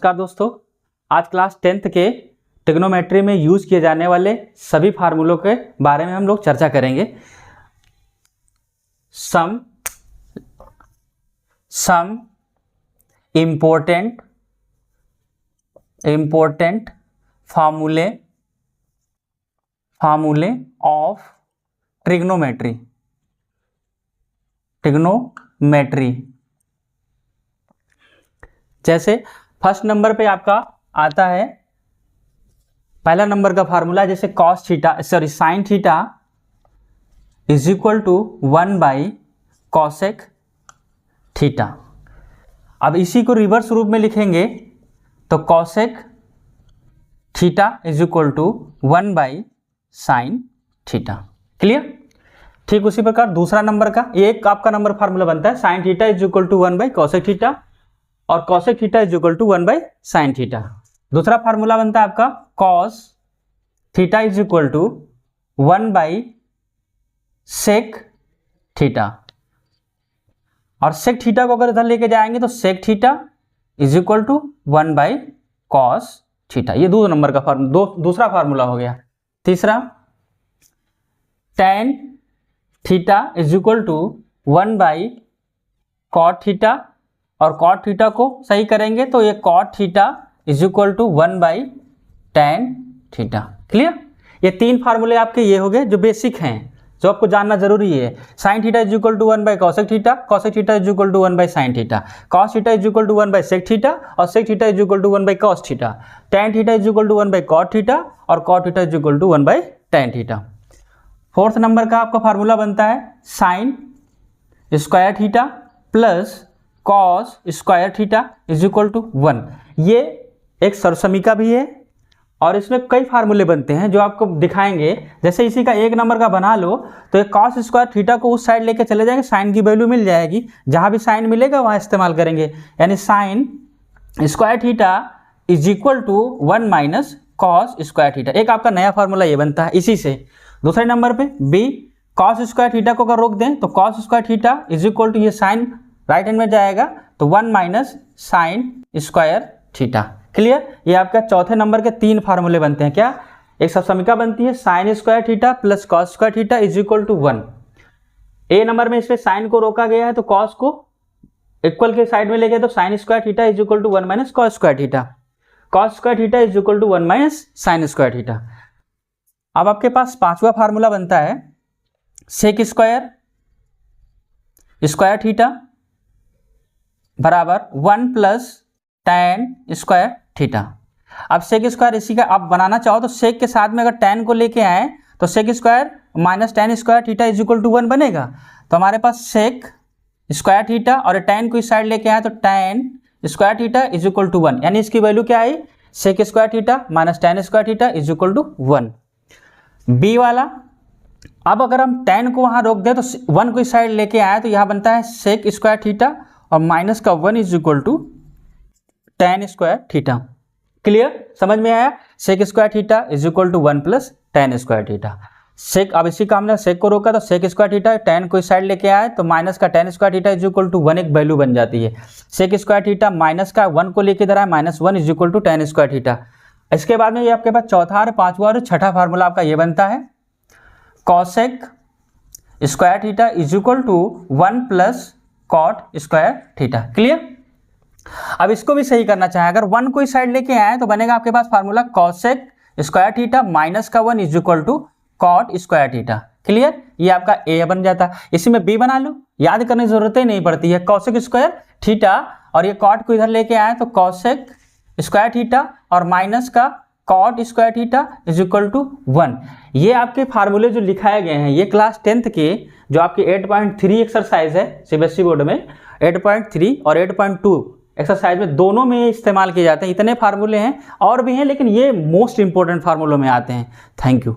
नमस्कार दोस्तों, आज क्लास 10th के ट्रिग्नोमेट्री में यूज किए जाने वाले सभी फार्मूलों के बारे में हम लोग चर्चा करेंगे। सम इम्पोर्टेंट फार्मूले ऑफ ट्रिग्नोमेट्री। जैसे फर्स्ट नंबर पे आपका आता है पहला नंबर का फार्मूला, जैसे sine theta is equal to 1 by cosec theta. अब इसी को रिवर्स रूप में लिखेंगे तो cosec theta is equal to 1 by sine theta. Clear? ठीक उसी प्रकार दूसरा नंबर का एक आपका नंबर फार्मूला बनता है, sine theta is equal to 1 by cosec theta और cosec theta is equal to 1 by sine theta. दूसरा फार्मूला बनता है आपका cos theta is equal to 1 by sec theta, और सेक थीटा को अगर इधर लेके जाएंगे तो sec theta is equal to 1 by cos theta. ये दो नंबर का दूसरा फार्मूला हो गया। तीसरा tan theta is equal to 1 by cot theta, और कॉट थीटा को सही करेंगे तो ये cot theta is equal to 1 by tan theta. Clear? ये तीन फार्मूले आपके ये हो गए जो बेसिक हैं, जो आपको जानना जरूरी है। Sine theta is equal to 1 by cosec theta, cosec theta is equal to 1 by sine theta, cos theta is equal to 1 by sec theta और sec theta is equal to 1 by cos theta, tan theta is equal to 1 by cot theta और cot theta is equal to 1 by tan theta. Fourth number का आपका formula बनता है sine square theta plus cos square theta is equal to 1। ये एक सरसमीका भी है और इसमें कई फार्मूले बनते हैं जो आपको दिखाएंगे। जैसे इसी का एक नंबर का बना लो तो ये कॉस स्क्वायर थीटा को उस साइड लेके चले जाएंगे, साइन की वैल्यू मिल जाएगी, जहां भी साइन मिलेगा वहां इस्तेमाल करेंगे, यानी sine square theta is equal to 1 minus cos square theta. एक आपका नया फार्मूला ये बनता है इसी से। दूसरे नंबर पे बी कॉस स्क्वायर थीटा को अगर रोक दें तो cos square theta is equal to ये साइन राइट हैंड में जाएगा तो 1 minus sine square theta. Clear? ये आपका चौथे नंबर के तीन फार्मूले बनते हैं। क्या? एक सबसमीका बनती है sine square theta plus cos square theta is equal to 1। ए नंबर में इसमें साइन को रोका गया है तो कॉस को इक्वल के साइड में ले गए तो sine square theta is equal to 1 minus cos square theta, cos square theta is equal to 1 minus sine square theta. अब आपके पास पांचवा फार्मूला बनता है सेक स्क्वायर थीटा बराबर 1 प्लस टेन स्क्वायर थीटा। अब सेक स्क्वायर इसी का आप बनाना चाहो तो सेक के साथ में अगर टेन को लेके आए तो sec square minus tan square theta is equal to 1 बनेगा। तो हमारे पास सेक स्क्वायर थीटा और टेन को इस साइड लेके आए तो tan square theta is equal to 1, यानी इसकी वैल्यू क्या आई? Sec square theta minus tan square theta is equal to 1। B वाला, अब अगर हम टेन को वहां रोक दें तो 1 को इस साइड लेके आए तो यहां बनता है सेक स्क्वायर थीटा और माइनस का 1 is equal to tan square theta. Clear? समझ में आया? Sec square theta is equal to 1 plus tan square theta. Sec, अब इसी का हमने सेक को रोका तो सेक स्क्वायर थीटा, टेन को इस साइड लेके आए तो माइनस का tan square theta is equal to 1 एक वैल्यू बन जाती है। सेक स्क्वायर थीटा माइनस का 1 को लेके इधर आए minus 1 is equal to tan square theta. इसके बाद में ये आपके पास चौथा और पांचवा और छठा फार्मूला आपका ये बनता है cosec square theta is equal to 1 plus cot square theta. Clear? अब इसको भी सही करना चाहे, अगर 1 को इस साइड लेके आए तो बनेगा आपके पास formula cosec square theta minus का 1 is equal to cot square theta. Clear? ये आपका ए बन जाता है। इसी में बी बना लो, याद करने की जरूरत ही नहीं पड़ती है। कॉसेक स्क्वायर थीटा और ये कॉट को इधर लेके आए तो कॉसेक स्क्वायर थीटा और माइनस का cot square theta is equal to 1। ये आपके फार्मूले जो लिखाए गए हैं ये क्लास 10th के जो आपके 8.3 एक्सरसाइज है सीबीएसई बोर्ड में, 8.3 और 8.2 एक्सरसाइज में दोनों में इस्तेमाल किए जाते हैं। इतने फार्मूले हैं और भी हैं लेकिन ये मोस्ट इंपॉर्टेंट फार्मूलों में आते हैं। Thank you.